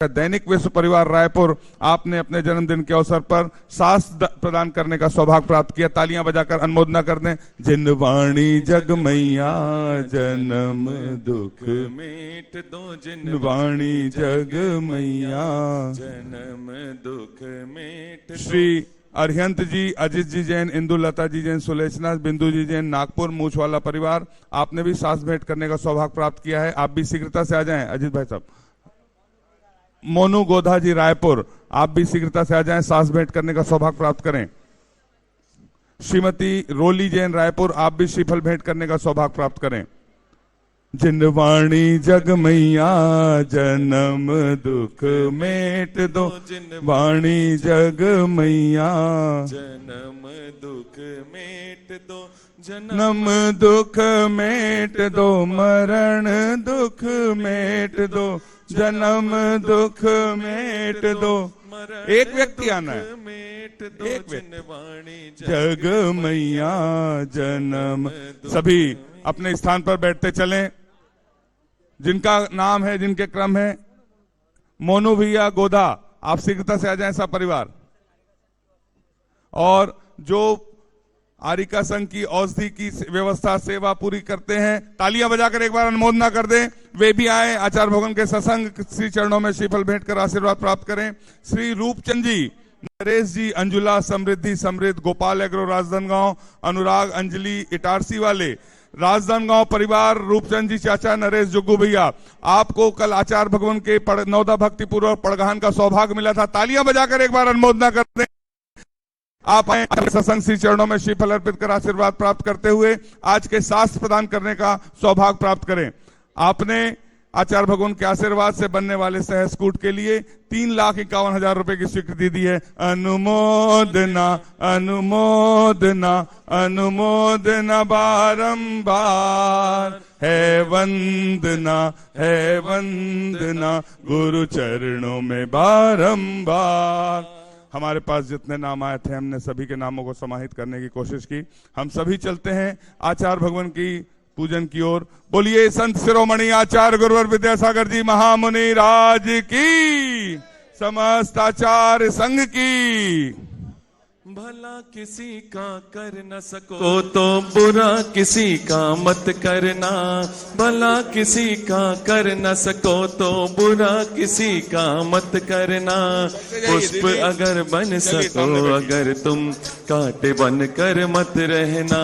दैनिक विश्व परिवार रायपुर, आपने अपने जन्मदिन के अवसर पर सास प्रदान करने का सौभाग्य प्राप्त किया। तालियां बजाकर अनुमोदना कर दें। जिन वाणी जग मैया जन्म दुख मेट दो, जिन वाणी जग मैया जन्म दुख मेट। श्री अरिहंत जी, अजित जी जैन, इंदु लता जी जैन, सुलेचना, बिंदु जी जैन, नागपुर मूछवाला परिवार, आपने भी सास भेंट करने का सौभाग्य प्राप्त किया है। आप भी शीघ्रता से आ जाएं। अजित भाई साहब। मोनू गोधा जी रायपुर, आप भी शीघ्रता से आ जाएं, सास भेंट करने का सौभाग्य प्राप्त करें। श्रीमती रोली जैन रायपुर, आप भी श्रीफल भेंट करने का सौभाग्य प्राप्त करें। जिन वाणी जग मैया जन्म दुख मेट दो, वाणी जग मैया जन्म दुख मेट दो, जन्म दुख मेट दो, मरण दुख मेट दो, जन्म दुख मेट दो। एक व्यक्ति आना है। एक व्यक्ति। जग मैया जन्म। सभी अपने स्थान पर बैठते चलें। जिनका नाम है, जिनके क्रम है, मोनू भैया गोधा, आप शीघ्रता से आ जाएं सब परिवार। और जो आरिका संघ की औषधि की व्यवस्था सेवा पूरी करते हैं, तालियां बजाकर एक बार अनुमोदना कर दें। वे भी आए। आचार्य भगवान के सत्संग श्री चरणों में श्रीफल भेंट कर आशीर्वाद प्राप्त करें। श्री रूपचंद जी, नरेश जी, अंजुला, समृद्धि, समृद्ध, गोपाल एग्रो राजनांदगांव, अनुराग, अंजलि इटारसी वाले राजनांदगांव परिवार, रूपचंद जी चाचा, नरेश, जुग्गू भैया, आपको कल आचार्य भगवान के नवदा भक्ति पूर्वक पड़गहान का सौभाग्य मिला था। तालियां बजाकर एक बार अनुमोदना कर दें। आप आए सत्संग श्री चरणों में श्रीफल अर्पित कर आशीर्वाद प्राप्त करते हुए आज के शास्त्र प्रदान करने का सौभाग्य प्राप्त करें। आपने आचार्य भगवान के आशीर्वाद से बनने वाले सहस्कूट के लिए 3,51,000 रुपए की स्वीकृति दी है। अनुमोदना अनुमोदना अनुमोदना बारंबार, है वंदना गुरु चरणों में बारंबार। हमारे पास जितने नाम आए थे, हमने सभी के नामों को समाहित करने की कोशिश की। हम सभी चलते हैं आचार्य भगवान की पूजन की ओर। बोलिए संत शिरोमणि आचार्य गुरुवर विद्यासागर जी महामुनि राज की, समस्त आचार्य संघ की। भला किसी का कर न सको तो बुरा किसी का मत करना, भला किसी का कर न सको तो बुरा किसी का मत करना। पुष्प अगर बन सको अगर तुम कांटे बन कर मत रहना,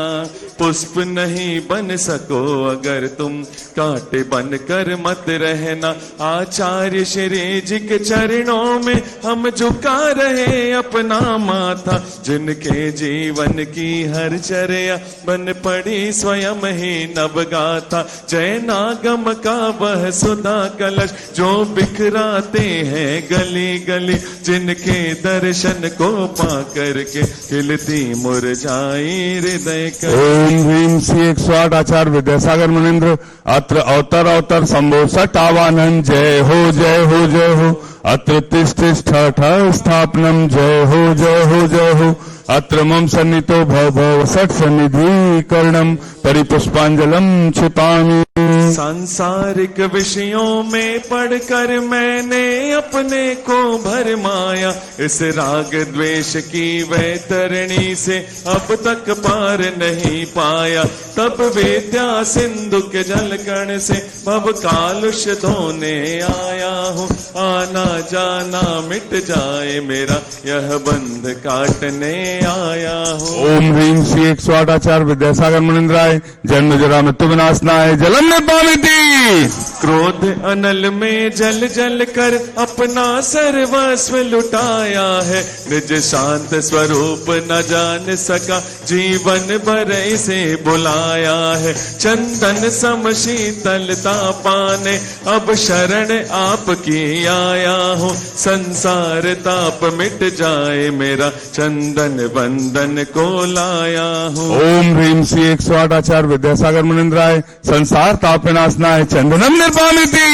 पुष्प नहीं बन सको अगर तुम कांटे बन कर मत रहना। आचार्य श्री जी के चरणों में हम झुका रहे अपना माथा, जिनके जीवन की हर चर्या बन पड़ी स्वयं ही नवगाथा। जय नागम का वह सुधा कलश जो बिखराते हैं गली गली, जिनके दर्शन को पा करके खिलती मुरझाई हृदय कर। ओम ह्रीम श्री 108 आचार्य विद्यासागर मुनीन्द्र अत्र अवतर अवतर शंभो सटावानन। जय हो जय हो जय हो। अत्र तिष्ठ स्थापनम। जय हो जय हो जय हो। अत्र मम सन्नितो भव भव सठ सन्निधि कर्णम परिपुष्पांजलम छिपामि। सांसारिक विषयों में पढ़कर मैंने अपने को भरमाया, इस राग द्वेष की वैतरणी से अब तक पार नहीं पाया। तब विद्या सिंधु के जलकण से भव कालुष धोने आया हूँ, आना जाना मिट जाए मेरा यह बंध काटने आया हूँ। ओम ह्रीम श्री 108 आचार्य विद्यासागर मुनीन्द्राय जन्म जरा मृत्यु विनाशनाय जलम निपामिति। क्रोध अनल में जल जल कर अपना सर्वस्व लुटाया है, निज शांत स्वरूप न जान सका जीवन भर इसे बुलाया है। चंदन सम शीतलता पाने अब शरण आपकी आया हूँ, संसार ताप मिट जाए मेरा चंदन बंदन को लाया हूँ। ओम ह्रीम श्री 108 आचार्य विद्यासागर मुनीन्द्राय संसार ताप विनाशनाय चंदनम निर्वामिति।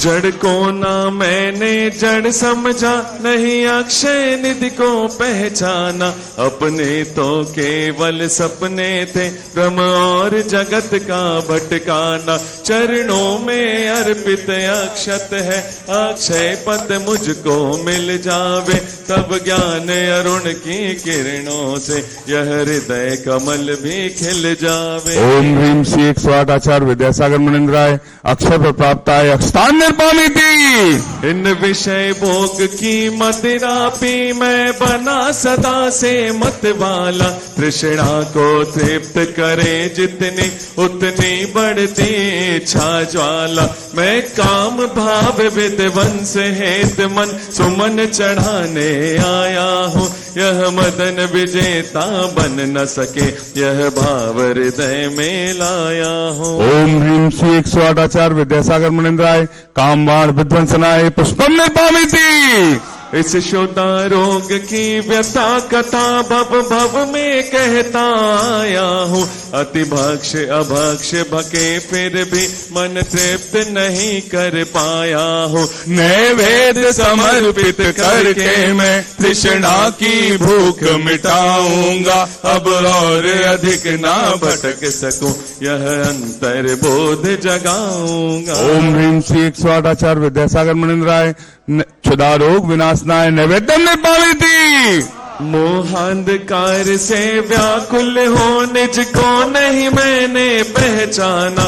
जड़ को ना मैंने जड़ समझा, नहीं अक्षय निधि को पहचाना। अपने तो केवल सपने थे, ब्रह्म और जगत का भटकाना। चरणों में अर्पित अक्षत है, अक्षय पद मुझको मिल जावे। तब ज्ञान अरुण की किरणों से यह हृदय कमल भी खिल जावे। ओम ह्रीम श्री 108 आचार्य विद्यासागर मुनिंद्राय अक्षर प्राप्ताय अक्षतान निर्वामिति। इन विषय भोग की मदिरा पी मैं बना सदा से मत वाला। तृष्णा को तृप्त करे जितनी उतनी बढ़ती इच्छा ज्वाला। मैं काम भाव विद्वंस हेत मन सुमन चढ़ाने आया हूँ। यह मदन विजेता बन न सके, यह भाव हृदय में लाया हूँ। ओम ह्रीम श्री 108 आचार्य विद्यासागर मुनिंद्राय कामबाण विध्वंसनाय पुष्पम निर्वामिति। इस शोधा रोग की व्यथा कथा भव भव में कहता आया हूँ। अति भक्ष अभक्ष भके फिर भी मन तृप्त नहीं कर पाया हूँ। नैवेद समर्पित करके मैं तृष्णा की भूख मिटाऊंगा। अब और अधिक ना भटक सकूं, यह अंतर बोध जगाऊंगा। ओम ह्रीम श्री 108 आचार्य विद्यासागर मुनिंद्राय क्षुधा रोग विनाशनाय नैवेद्यम निर्वामिति। मोहांधकार से व्याकुल हो निज को नहीं मैंने पहचाना।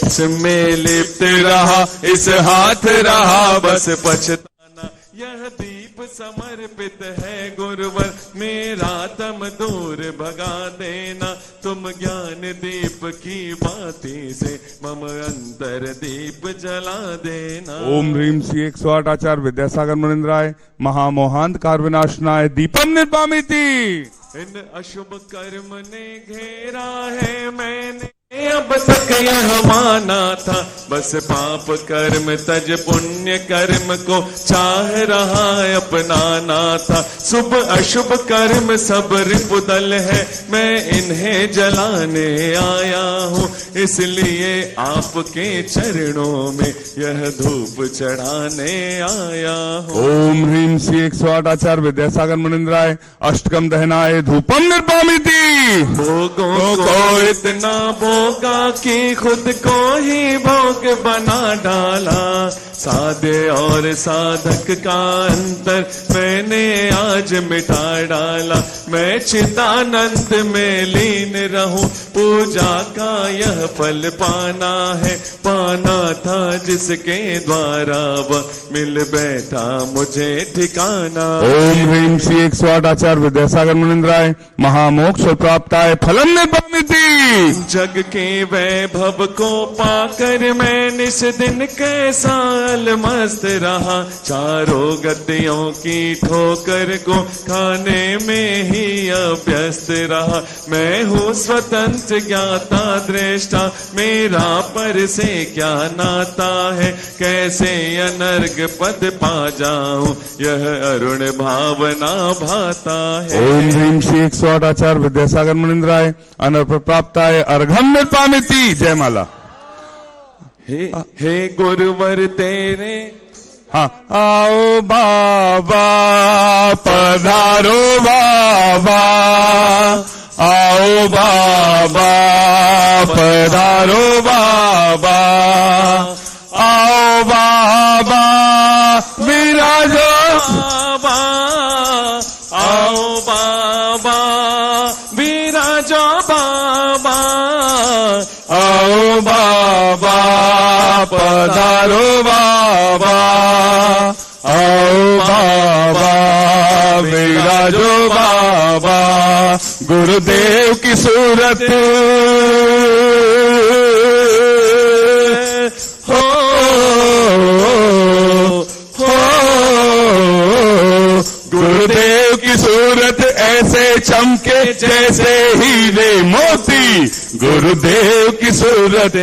से में लिप्त रहा इस हाथ रहा बस पछताना। यह दीप समर्पित है गुरुवर, मेरा तम दूर भगा देना। तुम ज्ञान दीप की बाती से मम अंतर दीप जला देना। ओम ह्रीम श्री 108 आचार्य विद्यासागर मुनिंद्राय महामोहांधकार विनाशनाय दीपम निर्वामिति। इन अशुभ कर्म ने घेरा है, मैंने अब तक यह माना था। बस पाप कर्म तज पुण्य कर्म को चाह रहा अपनाना था। शुभ अशुभ कर्म सब रिपुदल है, मैं इन्हें जलाने आया हूँ। इसलिए आपके चरणों में यह धूप चढ़ाने आया हूँ। ओम ह्रीम श्री 108 आचार्य विद्यासागर मुनिंद्राय अष्टकम दहनाय धूपम निर्वामिति। भोगों को इतना भोगा कि खुद को ही भोग बना डाला। साधे और साधक का अंतर मैंने आज मिटा डाला। मैं चिदानंद में लीन रहूं, पूजा का यह फल पाना है। पाना था जिसके द्वारा वह मिल बैठा मुझे ठिकाना। ओम ह्रीम श्री 108 आचार्य विद्यासागर मुनिंद्राय महामोक्ष प्राप्ताय फलम निर्वामिति। जग के वैभव को पाकर मैं निस दिन कैसा मस्त रहा। चारों गतियों की ठोकर को खाने में ही अभ्यस्त रहा। मैं हूँ स्वतंत्र ज्ञाता दृष्टा, मेरा पर से क्या नाता है। कैसे अनर्ग पद पा जाऊं, यह अरुण भावना भाता है। ओम ह्रीम श्री 108 आचार्य विद्यासागर मुनिंद्राय अनर्प प्राप्ताय अर्घम निर्वामिति। जय माला। हे गुरुवर तेरे हाँ आओ बाबा पधारो बाबा, आओ बाबा पधारो बाबा, आओ बाबा विराजो बाबा, आओ बाबा विराजो बाबा, आओ बाबा पधारो बाबा, आओ बाबा विराजो बाबा। गुरुदेव की सूरत हो, गुरुदेव की सूरत ऐसे चमके जैसे हीरे मोती। गुरुदेव की सूरत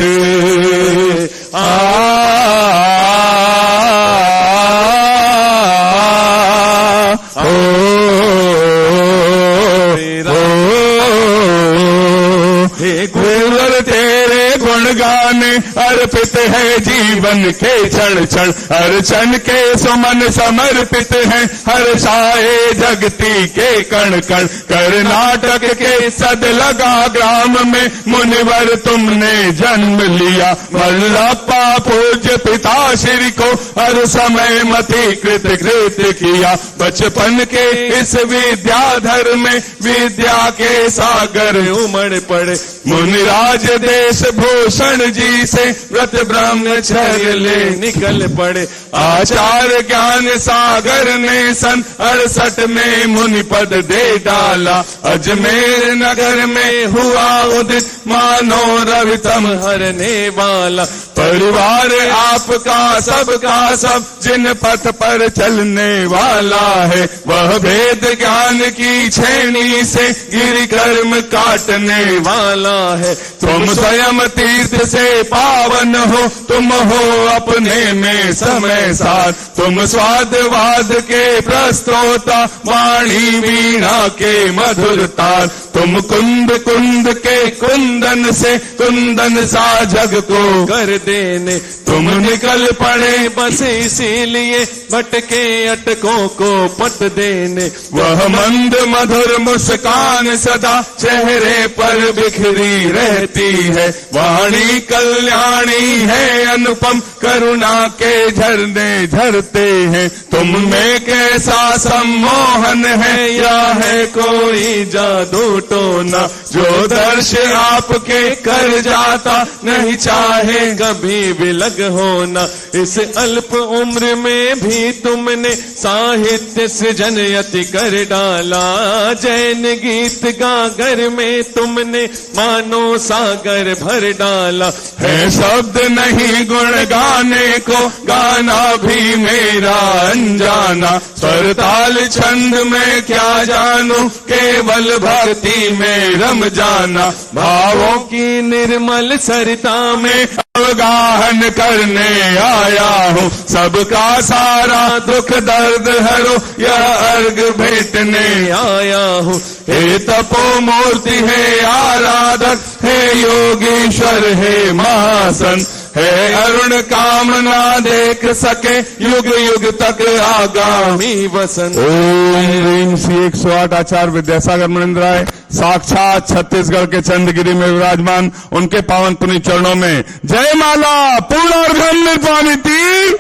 हे गुरुवर तेरे गुण गाने अर्पित है जीवन के क्षण क्षण, अर्चन के सुमन समर्पित है हर्षाए जगती के कण कण। कर्नाटक के सदलगा ग्राम में मुनिवर तुमने जन्म लिया, वल्लभा पूज्य पिताश्री को हर समय मति कृत कृत किया। बचपन के इस विद्याधर में विद्या के सागर उमड़ पड़े, मुनिराज देश भूषण जी से व्रत ब्रह्मचर्य ले निकल पड़े। आचार्य ज्ञान सागर ने सन 68 में मुनि पद दे डाला, अजमेर नगर में हुआ उदित मानो रवितम हरने वाला। परिवार आपका सबका सब जिन पथ पर चलने वाला है, वह वेद ज्ञान की छेनी से गिरि कर्म काटने वाला है। तुम स्वयं तीर्थ से पावन हो, तुम हो अपने में समय साथ, तुम स्वादवाद के प्रस्तोता वाणी वीणा के मधुर तार। तुम कुंद कुंद के कुंदन से कुंदन सा जग को कर देने, तुम निकल पड़े बस इसीलिए भटके अटकों को पट देने। वह मंद मधुर मुस्कान सदा चेहरे पर बिखरी रहती है, वाणी कल्याणी है अनुपम करुणा के झरने झरते हैं। तुम में कैसा सम्मोहन है, या है कोई जादू टोना, जो दर्श आपके कर जाता नहीं चाहे कभी विलग होना। इस अल्प उम्र में भी तुमने साहित्य सृजन यति कर डाला, जैन गीत गागर में तुमने मानो सागर भर डाला। है शब्द नहीं गुण गाने को, गाना भी मेरा अनजाना, स्वर ताल छंद में क्या जानू, केवल भक्ति में रम जाना। भावों की निर्मल सरिता में अवगाहन करने आया हूँ, सबका सारा दुख दर्द हरो यह अर्घ भेटने आया हूँ। हे तपो मूर्ति है आराधक, हे योगीश्वर है महासन, है अरुण कामना देख सके युग युग तक आगामी वसन। ओम ह्रीं श्री 108 आचार्य विद्यासागर मणिन्द्र राय साक्षात छत्तीसगढ़ के चंद्रगिरी में विराजमान, उनके पावन पुनीत चरणों में जय माला पूर्ण और निर्वाणिती।